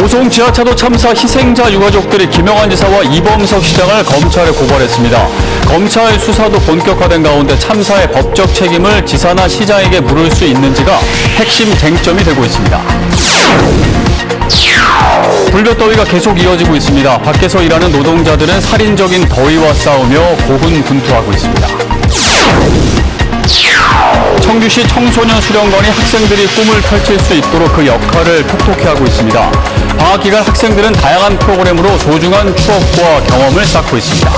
오송 지하차도 참사 희생자 유가족들이 김영환 지사와 이범석 시장을 검찰에 고발했습니다. 검찰 수사도 본격화된 가운데 참사의 법적 책임을 지사나 시장에게 물을 수 있는지가 핵심 쟁점이 되고 있습니다. 불볕더위가 계속 이어지고 있습니다. 밖에서 일하는 노동자들은 살인적인 더위와 싸우며 고군분투하고 있습니다. 청주시 청소년 수련관이 학생들이 꿈을 펼칠 수 있도록 그 역할을 톡톡히 하고 있습니다. 방학 기간 학생들은 다양한 프로그램으로 소중한 추억과 경험을 쌓고 있습니다.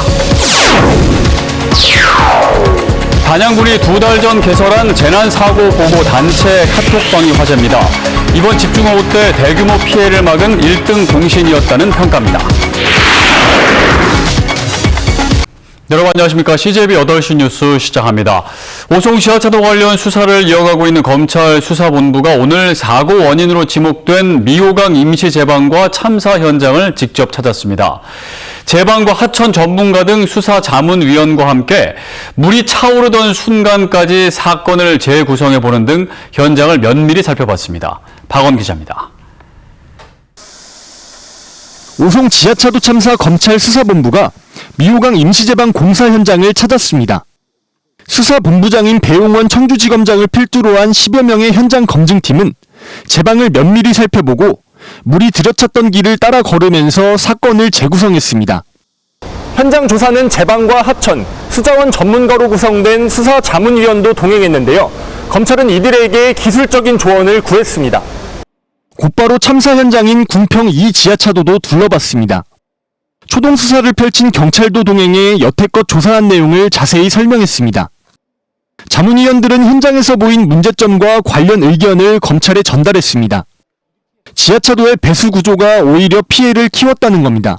단양군이 2달 전 개설한 재난사고 보고 단체 카톡방이 화제입니다. 이번 집중호우 때 대규모 피해를 막은 1등 공신이었다는 평가입니다. 여러분 안녕하십니까. CJB 8시 뉴스 시작합니다. 오송 지하차도 관련 수사를 이어가고 있는 검찰 수사본부가 오늘 사고 원인으로 지목된 미호강 임시제방과 참사 현장을 직접 찾았습니다. 제방과 하천 전문가 등 수사 자문위원과 함께 물이 차오르던 순간까지 사건을 재구성해보는 등 현장을 면밀히 살펴봤습니다. 박원 기자입니다. 오송 지하차도 참사 검찰 수사본부가 미호강 임시제방 공사 현장을 찾았습니다. 수사본부장인 배용원 청주지검장을 필두로 한 10여 명의 현장 검증팀은 제방을 면밀히 살펴보고 물이 들여찼던 길을 따라 걸으면서 사건을 재구성했습니다. 현장 조사는 제방과 하천, 수자원 전문가로 구성된 수사 자문위원도 동행했는데요. 검찰은 이들에게 기술적인 조언을 구했습니다. 곧바로 참사 현장인 궁평 2 지하차도도 둘러봤습니다. 초동 수사를 펼친 경찰도 동행해 여태껏 조사한 내용을 자세히 설명했습니다. 자문위원들은 현장에서 보인 문제점과 관련 의견을 검찰에 전달했습니다. 지하차도의 배수 구조가 오히려 피해를 키웠다는 겁니다.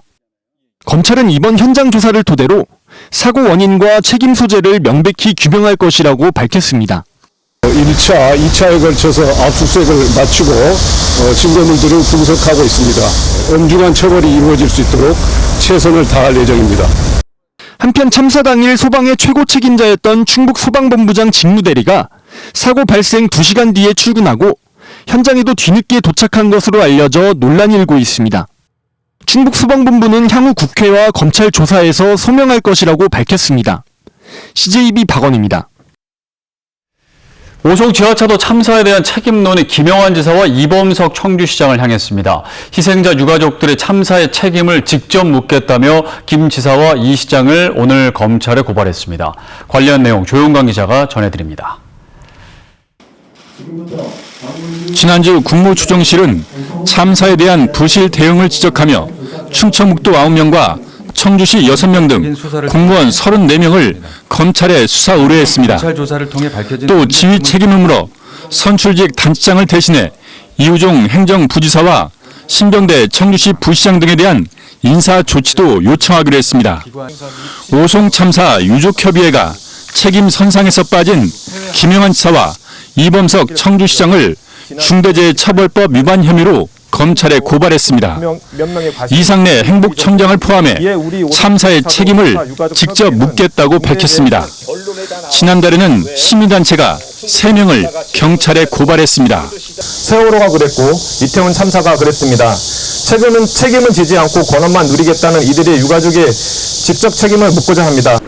검찰은 이번 현장 조사를 토대로 사고 원인과 책임 소재를 명백히 규명할 것이라고 밝혔습니다. 1차, 2차에 걸쳐서 압수수색을 마치고 증거물들을 분석하고 있습니다. 엄중한 처벌이 이루어질 수 있도록 최선을 다할 예정입니다. 한편 참사 당일 소방의 최고 책임자였던 충북소방본부장 직무대리가 사고 발생 2시간 뒤에 출근하고 현장에도 뒤늦게 도착한 것으로 알려져 논란이 일고 있습니다. 충북소방본부는 향후 국회와 검찰 조사에서 소명할 것이라고 밝혔습니다. CJB 박원입니다. 오송 지하차도 참사에 대한 책임론이 김영환 지사와 이범석 청주시장을 향했습니다. 희생자 유가족들의 참사의 책임을 직접 묻겠다며 김 지사와 이 시장을 오늘 검찰에 고발했습니다. 관련 내용 조용관 기자가 전해드립니다. 지난주 국무조정실은 참사에 대한 부실 대응을 지적하며 충청북도 9명과 청주시 6명 등 공무원 34명을 검찰에 수사 의뢰했습니다. 또 지휘 책임을 물어 선출직 단체장을 대신해 이우종 행정부지사와 신병대 청주시 부시장 등에 대한 인사 조치도 요청하기로 했습니다. 오송 참사 유족협의회가 책임 선상에서 빠진 김영환 지사와 이범석 청주시장을 중대재해처벌법 위반 혐의로 검찰에 고발했습니다. 이상래 행복청장을 포함해 참사의 책임을 직접 묻겠다고 밝혔습니다. 지난달에는 시민단체가 3명을 경찰에 고발했습니다. 세월호가 그랬고 이태원 참사가 그랬습니다. 최근은 책임은 지지 않고 권한만 누리겠다는 이들의 유가족의 직접 책임을 묻고자 합니다.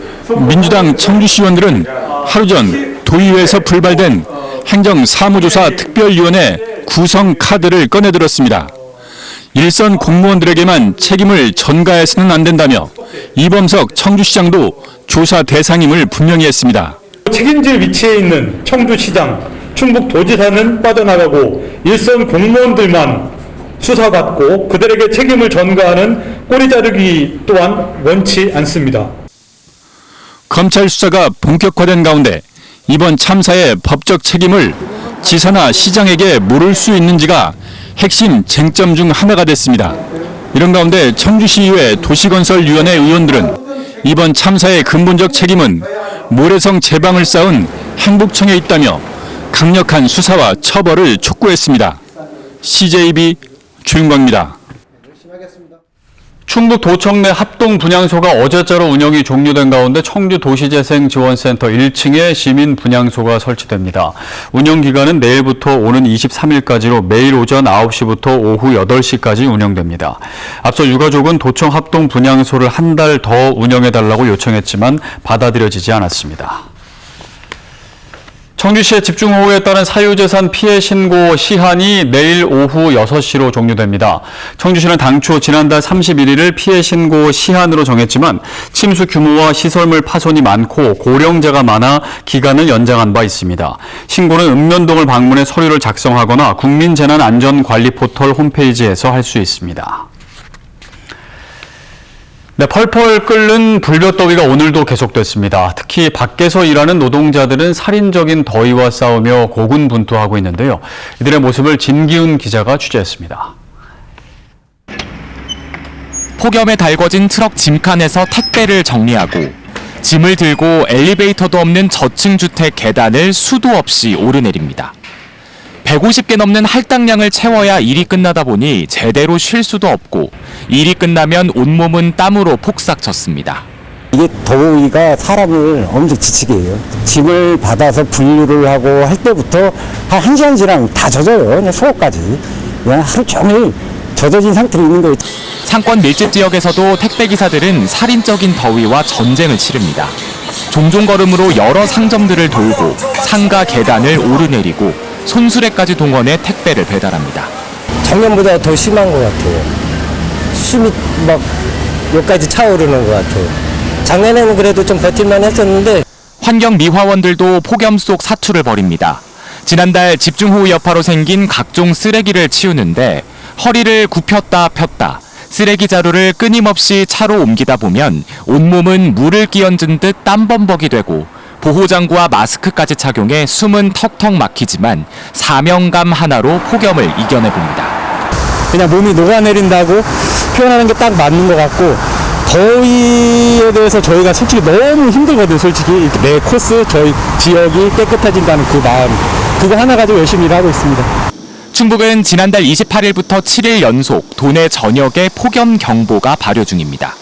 민주당 청주시의원들은 하루 전 도의회에서 불발된 행정사무조사 특별위원회 구성 카드를 꺼내들었습니다. 일선 공무원들에게만 책임을 전가해서는 안 된다며 이범석 청주시장도 조사 대상임을 분명히 했습니다. 책임질 위치에 있는 청주시장, 충북도지사는 빠져나가고 일선 공무원들만 수사받고 그들에게 책임을 전가하는 꼬리 자르기 또한 원치 않습니다. 검찰 수사가 본격화된 가운데 이번 참사의 법적 책임을 지사나 시장에게 물을 수 있는지가 핵심 쟁점 중 하나가 됐습니다. 이런 가운데 청주시의회 도시건설위원회 의원들은 이번 참사의 근본적 책임은 모래성 제방을 쌓은 행복청에 있다며 강력한 수사와 처벌을 촉구했습니다. CJB 조윤광입니다. 충북 도청 내 합동 분향소가 어제자로 운영이 종료된 가운데 청주 도시재생지원센터 1층에 시민 분향소가 설치됩니다. 운영 기간은 내일부터 오는 23일까지로 매일 오전 9시부터 오후 8시까지 운영됩니다. 앞서 유가족은 도청 합동 분향소를 한 달 더 운영해달라고 요청했지만 받아들여지지 않았습니다. 청주시의 집중호우에 따른 사유재산 피해 신고 시한이 내일 오후 6시로 종료됩니다. 청주시는 당초 지난달 31일을 피해 신고 시한으로 정했지만 침수 규모와 시설물 파손이 많고 고령자가 많아 기간을 연장한 바 있습니다. 신고는 읍면동을 방문해 서류를 작성하거나 국민재난안전관리포털 홈페이지에서 할 수 있습니다. 네, 펄펄 끓는 불볕더위가 오늘도 계속됐습니다. 특히 밖에서 일하는 노동자들은 살인적인 더위와 싸우며 고군분투하고 있는데요. 이들의 모습을 진기훈 기자가 취재했습니다. 폭염에 달궈진 트럭 짐칸에서 택배를 정리하고 짐을 들고 엘리베이터도 없는 저층 주택 계단을 수도 없이 오르내립니다. 150개 넘는 할당량을 채워야 일이 끝나다 보니 제대로 쉴 수도 없고 일이 끝나면 온몸은 땀으로 폭삭 젖습니다. 이게 더위가 사람을 엄청 지치게 해요. 짐을 받아서 분류를 하고 할 때부터 한 1시간 지나면 다 젖어요. 그냥 속옷까지. 그냥 하루 종일 젖어진 상태로 있는 거예요. 상권 밀집 지역에서도 택배기사들은 살인적인 더위와 전쟁을 치릅니다. 종종 걸음으로 여러 상점들을 돌고 상가 계단을 오르내리고 손수레까지 동원해 택배를 배달합니다. 작년보다 더 심한 것 같아요. 숨이 막 여기까지 차오르는 것 같아요. 작년에는 그래도 좀 버틸만 했었는데 환경미화원들도 폭염 속 사투를 벌입니다. 지난달 집중호우 여파로 생긴 각종 쓰레기를 치우는데 허리를 굽혔다 폈다 쓰레기 자루를 끊임없이 차로 옮기다 보면 온몸은 물을 끼얹은 듯 땀범벅이 되고 보호장구와 마스크까지 착용해 숨은 턱턱 막히지만 사명감 하나로 폭염을 이겨내봅니다. 그냥 몸이 녹아내린다고 표현하는 게 딱 맞는 것 같고 더위에 대해서 저희가 솔직히 너무 힘들거든요. 솔직히 내 코스, 저희 지역이 깨끗해진다는 그 마음 그거 하나 가지고 열심히 일하고 있습니다. 충북은 지난달 28일부터 7일 연속 도내 전역에 폭염 경보가 발효 중입니다.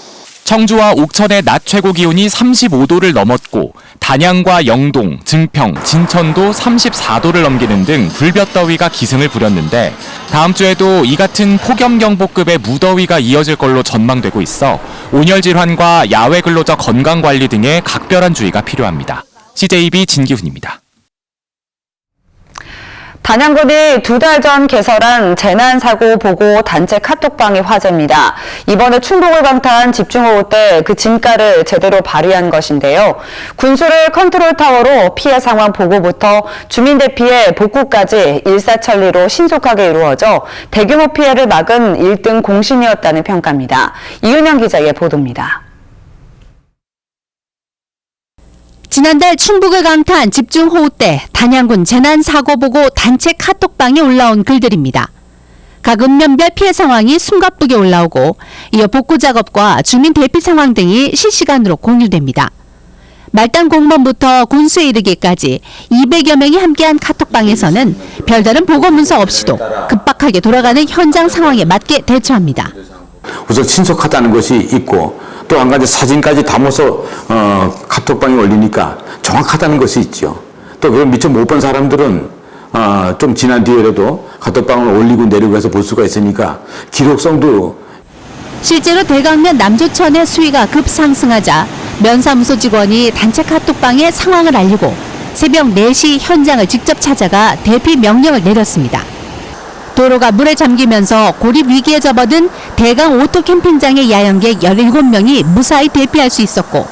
청주와 옥천의 낮 최고 기온이 35도를 넘었고 단양과 영동, 증평, 진천도 34도를 넘기는 등 불볕더위가 기승을 부렸는데 다음 주에도 이 같은 폭염경보급의 무더위가 이어질 걸로 전망되고 있어 온열 질환과 야외 근로자 건강관리 등의 각별한 주의가 필요합니다. CJB 진기훈입니다. 단양군이 2달 전 개설한 재난사고 보고 단체 카톡방이 화제입니다. 이번에 충북을 방탄 집중호우 때 그 진가를 제대로 발휘한 것인데요. 군수를 컨트롤타워로 피해 상황 보고부터 주민 대피의 복구까지 일사천리로 신속하게 이루어져 대규모 피해를 막은 1등 공신이었다는 평가입니다. 이윤영 기자의 보도입니다. 지난달 충북을 강타한 집중호우 때 단양군 재난사고보고 단체 카톡방에 올라온 글들입니다. 각 읍면별 피해 상황이 숨가쁘게 올라오고 이어 복구 작업과 주민 대피 상황 등이 실시간으로 공유됩니다. 말단 공무원부터 군수에 이르기까지 200여 명이 함께한 카톡방에서는 별다른 보고 문서 없이도 급박하게 돌아가는 현장 상황에 맞게 대처합니다. 우선 신속하다는 것이 있고 또 한 가지 사진까지 담아서 카톡방에 올리니까 정확하다는 것이 있죠. 또 그걸 미처 못 본 사람들은 좀 지난 뒤에라도 카톡방을 올리고 내리고 해서 볼 수가 있으니까 기록성도. 실제로 대강면 남조천의 수위가 급상승하자 면사무소 직원이 단체 카톡방에 상황을 알리고 새벽 4시 현장을 직접 찾아가 대피 명령을 내렸습니다. 도로가 물에 잠기면서 고립 위기에 접어든 대강 오토 캠핑장의 야영객 17명이 무사히 대피할 수 있었고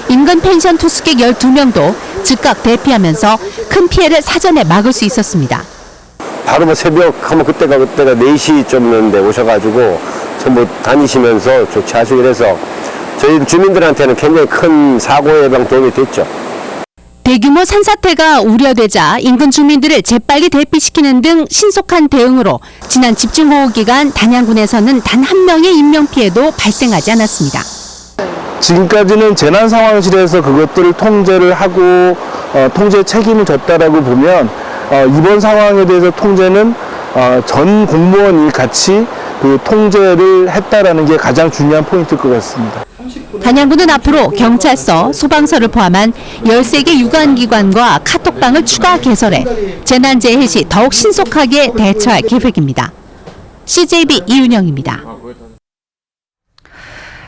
인근 펜션 투숙객 12명도 즉각 대피하면서 큰 피해를 사전에 막을 수 있었습니다. 바로 새벽 하면 그때가 4시쯤인데 오셔가지고 전부 다니시면서 조치하시고 그래서 저희 주민들한테는 굉장히 큰 사고 예방 도움이 됐죠. 대규모 산사태가 우려되자 인근 주민들을 재빨리 대피시키는 등 신속한 대응으로 지난 집중호우 기간 단양군에서는 단 한 명의 인명피해도 발생하지 않았습니다. 지금까지는 재난상황실에서 그것들을 통제를 하고 통제 책임을 졌다라고 보면 이번 상황에 대해서 통제는 전 공무원이 같이 그 통제를 했다라는 게 가장 중요한 포인트일 것 같습니다. 단양구는 앞으로 경찰서, 소방서를 포함한 13개 유관기관과 카톡방을 추가 개설해 재난재해 시 더욱 신속하게 대처할 계획입니다. CJB 이윤영입니다.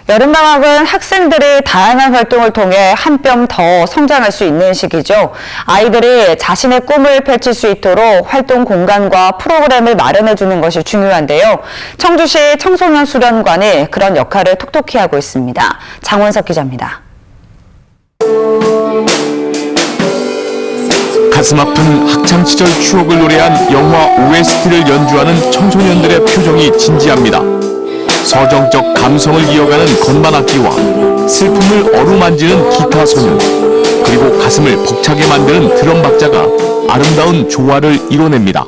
여름방학은 학생들이 다양한 활동을 통해 한 뼘 더 성장할 수 있는 시기죠. 아이들이 자신의 꿈을 펼칠 수 있도록 활동 공간과 프로그램을 마련해주는 것이 중요한데요. 청주시 청소년 수련관이 그런 역할을 톡톡히 하고 있습니다. 장원석 기자입니다. 가슴 아픈 학창시절 추억을 노래한 영화 OST를 연주하는 청소년들의 표정이 진지합니다. 서정적 감성을 이어가는 건반악기와 슬픔을 어루만지는 기타 소년, 그리고 가슴을 벅차게 만드는 드럼 박자가 아름다운 조화를 이뤄냅니다.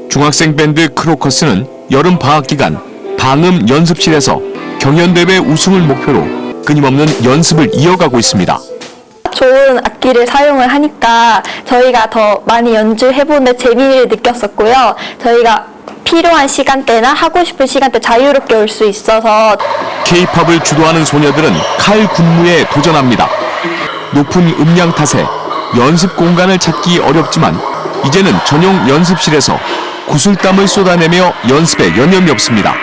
중학생 밴드 크로커스는 여름 방학 기간 방음 연습실에서 경연대회 우승을 목표로 끊임없는 연습을 이어가고 있습니다. 좋은 악기를 사용을 하니까 저희가 더 많이 연주해보는 재미를 느꼈었고요. 저희가 필요한 시간대나 하고 싶은 시간대 자유롭게 올 수 있어서 K-팝을 주도하는 소녀들은 칼 군무에 도전합니다. 높은 음량 탓에 연습 공간을 찾기 어렵지만 이제는 전용 연습실에서 구슬땀을 쏟아내며 연습에 여념이 없습니다.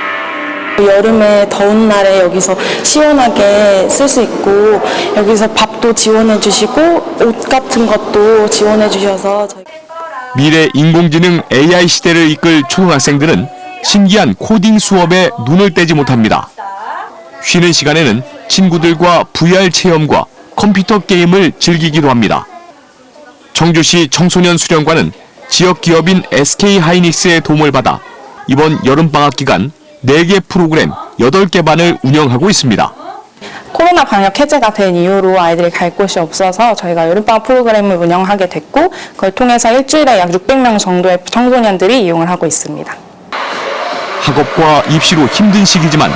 여름에 더운 날에 여기서 시원하게 쓸 수 있고 여기서 밥도 지원해 주시고 옷 같은 것도 지원해 주셔서 미래 인공지능 AI 시대를 이끌 초등학생들은 신기한 코딩 수업에 눈을 떼지 못합니다. 쉬는 시간에는 친구들과 VR 체험과 컴퓨터 게임을 즐기기도 합니다. 청주시 청소년 수련관은 지역 기업인 SK하이닉스의 도움을 받아 이번 여름방학 기간 4개 프로그램 8개 반을 운영하고 있습니다. 코로나 방역 해제가 된 이후로 아이들이 갈 곳이 없어서 저희가 여름방학 프로그램을 운영하게 됐고 그걸 통해서 일주일에 약 600명 정도의 청소년들이 이용을 하고 있습니다. 학업과 입시로 힘든 시기지만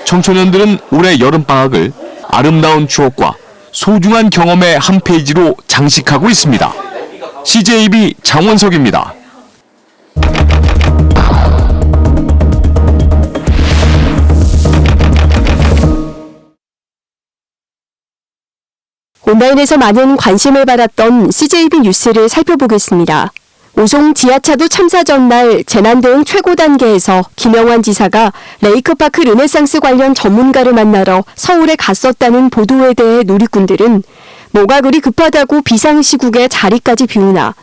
청소년들은 올해 여름방학을 아름다운 추억과 소중한 경험의 한 페이지로 장식하고 있습니다. CJB 장원석입니다. 온라인에서 많은 관심을 받았던 CJB 뉴스를 살펴보겠습니다. 오송 지하차도 참사 전날 재난대응 최고 단계에서 김영환 지사가 레이크파크 르네상스 관련 전문가를 만나러 서울에 갔었다는 보도에 대해 누리꾼들은 뭐가 그리 급하다고 비상시국에 자리까지 비우나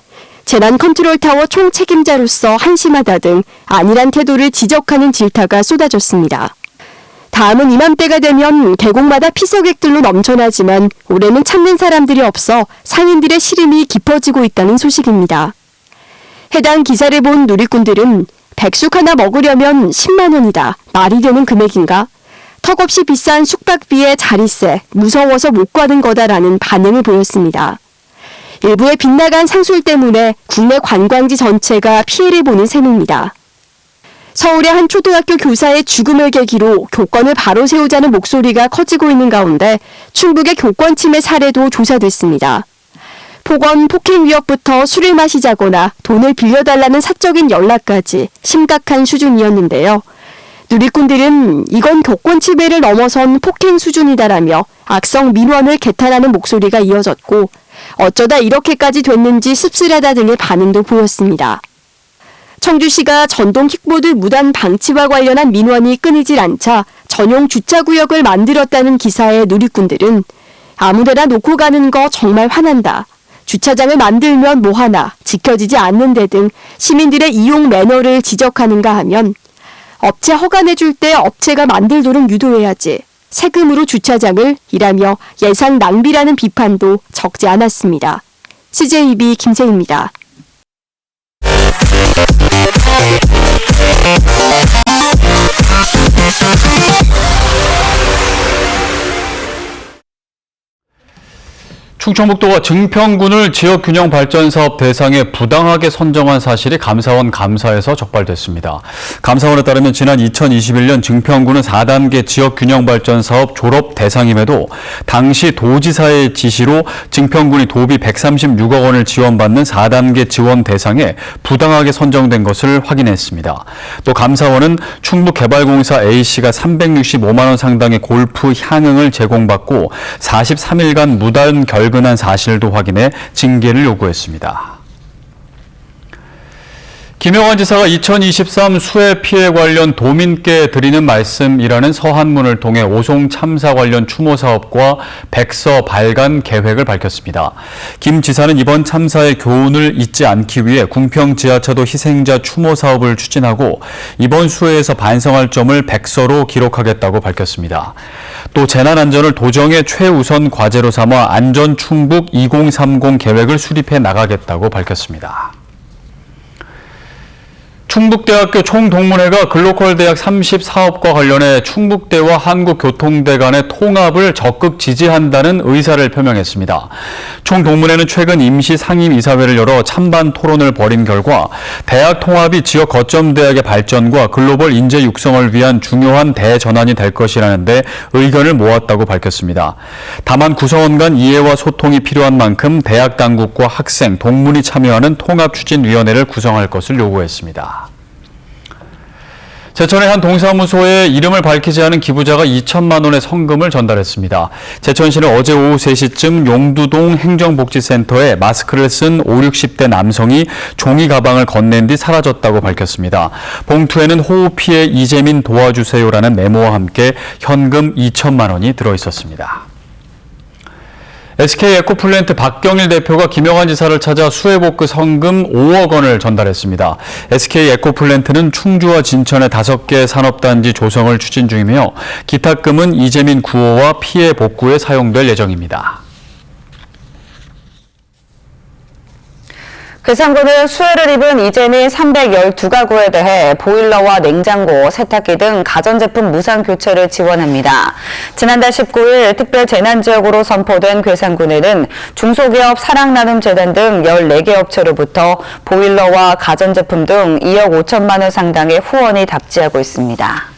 재난 컨트롤타워 총책임자로서 한심하다 등 안일한 태도를 지적하는 질타가 쏟아졌습니다. 다음은 이맘때가 되면 계곡마다 피서객들로 넘쳐나지만 올해는 찾는 사람들이 없어 상인들의 시름이 깊어지고 있다는 소식입니다. 해당 기사를 본 누리꾼들은 백숙 하나 먹으려면 10만 원이다. 말이 되는 금액인가? 턱없이 비싼 숙박비에 자릿세, 무서워서 못 가는 거다라는 반응을 보였습니다. 일부의 빗나간 상술 때문에 국내 관광지 전체가 피해를 보는 셈입니다. 서울의 한 초등학교 교사의 죽음을 계기로 교권을 바로 세우자는 목소리가 커지고 있는 가운데 충북의 교권 침해 사례도 조사됐습니다. 폭언, 폭행 위협부터 술을 마시자거나 돈을 빌려달라는 사적인 연락까지 심각한 수준이었는데요. 누리꾼들은 이건 교권 침해를 넘어선 폭행 수준이다라며 악성 민원을 개탄하는 목소리가 이어졌고 어쩌다 이렇게까지 됐는지 씁쓸하다 등의 반응도 보였습니다. 청주시가 전동 킥보드 무단 방치와 관련한 민원이 끊이질 않자 전용 주차구역을 만들었다는 기사의 누리꾼들은 아무데나 놓고 가는 거 정말 화난다. 주차장을 만들면 뭐하나 지켜지지 않는데 등 시민들의 이용 매너를 지적하는가 하면 업체 허가내줄 때 업체가 만들도록 유도해야지. 세금으로 주차장을 일하며 예산 낭비라는 비판도 적지 않았습니다. CJB 김세희입니다. 충청북도가 증평군을 지역균형발전사업 대상에 부당하게 선정한 사실이 감사원 감사에서 적발됐습니다. 감사원에 따르면 지난 2021년 증평군은 4단계 지역균형발전사업 졸업 대상임에도 당시 도지사의 지시로 증평군이 도비 136억 원을 지원받는 4단계 지원 대상에 부당하게 선정된 것을 확인했습니다. 또 감사원은 충북개발공사 A씨가 365만 원 상당의 골프 향응을 제공받고 43일간 무단 결근한 사실도 확인해 징계를 요구했습니다. 김영환 지사가 2023 수해 피해 관련 도민께 드리는 말씀이라는 서한문을 통해 오송 참사 관련 추모 사업과 백서 발간 계획을 밝혔습니다. 김 지사는 이번 참사의 교훈을 잊지 않기 위해 궁평 지하차도 희생자 추모 사업을 추진하고 이번 수해에서 반성할 점을 백서로 기록하겠다고 밝혔습니다. 또 재난안전을 도정의 최우선 과제로 삼아 안전충북 2030 계획을 수립해 나가겠다고 밝혔습니다. 충북대학교 총동문회가 글로컬 대학 30사업과 관련해 충북대와 한국교통대 간의 통합을 적극 지지한다는 의사를 표명했습니다. 총동문회는 최근 임시 상임이사회를 열어 찬반 토론을 벌인 결과 대학 통합이 지역 거점 대학의 발전과 글로벌 인재 육성을 위한 중요한 대전환이 될 것이라는 데 의견을 모았다고 밝혔습니다. 다만 구성원 간 이해와 소통이 필요한 만큼 대학 당국과 학생, 동문이 참여하는 통합추진위원회를 구성할 것을 요구했습니다. 제천의 한 동사무소에 이름을 밝히지 않은 기부자가 2천만 원의 성금을 전달했습니다. 제천시는 어제 오후 3시쯤 용두동 행정복지센터에 마스크를 쓴 5, 60대 남성이 종이 가방을 건넨 뒤 사라졌다고 밝혔습니다. 봉투에는 호우 피해 이재민 도와주세요라는 메모와 함께 현금 2천만 원이 들어있었습니다. SK 에코플랜트 박경일 대표가 김영환 지사를 찾아 수해복구 성금 5억 원을 전달했습니다. SK 에코플랜트는 충주와 진천의 5개 산업단지 조성을 추진 중이며 기탁금은 이재민 구호와 피해 복구에 사용될 예정입니다. 괴산군은 수해를 입은 이재민 312가구에 대해 보일러와 냉장고, 세탁기 등 가전제품 무상 교체를 지원합니다. 지난달 19일 특별 재난지역으로 선포된 괴산군에는 중소기업 사랑나눔재단 등 14개 업체로부터 보일러와 가전제품 등 2억 5천만 원 상당의 후원이 답지하고 있습니다.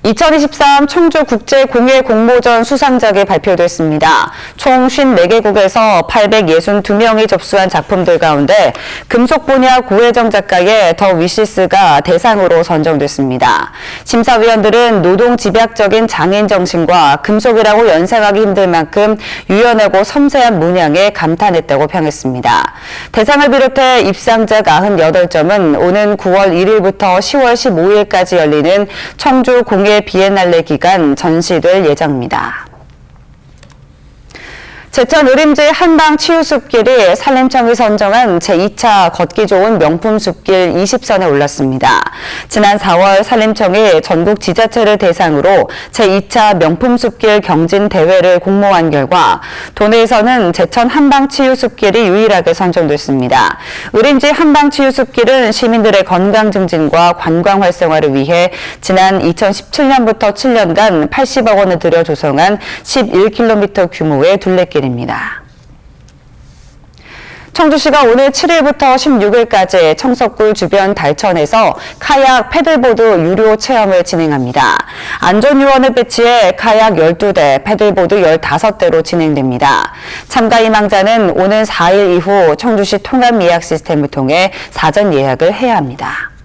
2023 청주국제공예공모전 수상작이 발표됐습니다. 총 54개국에서 862명이 접수한 작품들 가운데 금속 분야 고혜정 작가의 더 위시스가 대상으로 선정됐습니다. 심사위원들은 노동 집약적인 장인 정신과 금속이라고 연상하기 힘들 만큼 유연하고 섬세한 문양에 감탄했다고 평했습니다. 대상을 비롯해 입상작 98점은 오는 9월 1일부터 10월 15일까지 열리는 청주 공예 비엔날레 기간 전시될 예정입니다. 제천 의림지 한방치유숲길이 산림청이 선정한 제2차 걷기 좋은 명품 숲길 20선에 올랐습니다. 지난 4월 산림청이 전국 지자체를 대상으로 제2차 명품 숲길 경진 대회를 공모한 결과 도내에서는 제천 한방치유숲길이 유일하게 선정됐습니다. 의림지 한방치유숲길은 시민들의 건강 증진과 관광 활성화를 위해 지난 2017년부터 7년간 80억 원을 들여 조성한 11km 규모의 둘레길입니다. 청주시가 오늘 7일부터 16일까지 청석굴 주변 달천에서 카약, 패들보드 유료 체험을 진행합니다. 안전요원을 배치해 카약 12대, 패들보드 15대로 진행됩니다. 참가 희망자는 오는 4일 이후 청주시 통합예약 시스템을 통해 사전 예약을 해야 합니다.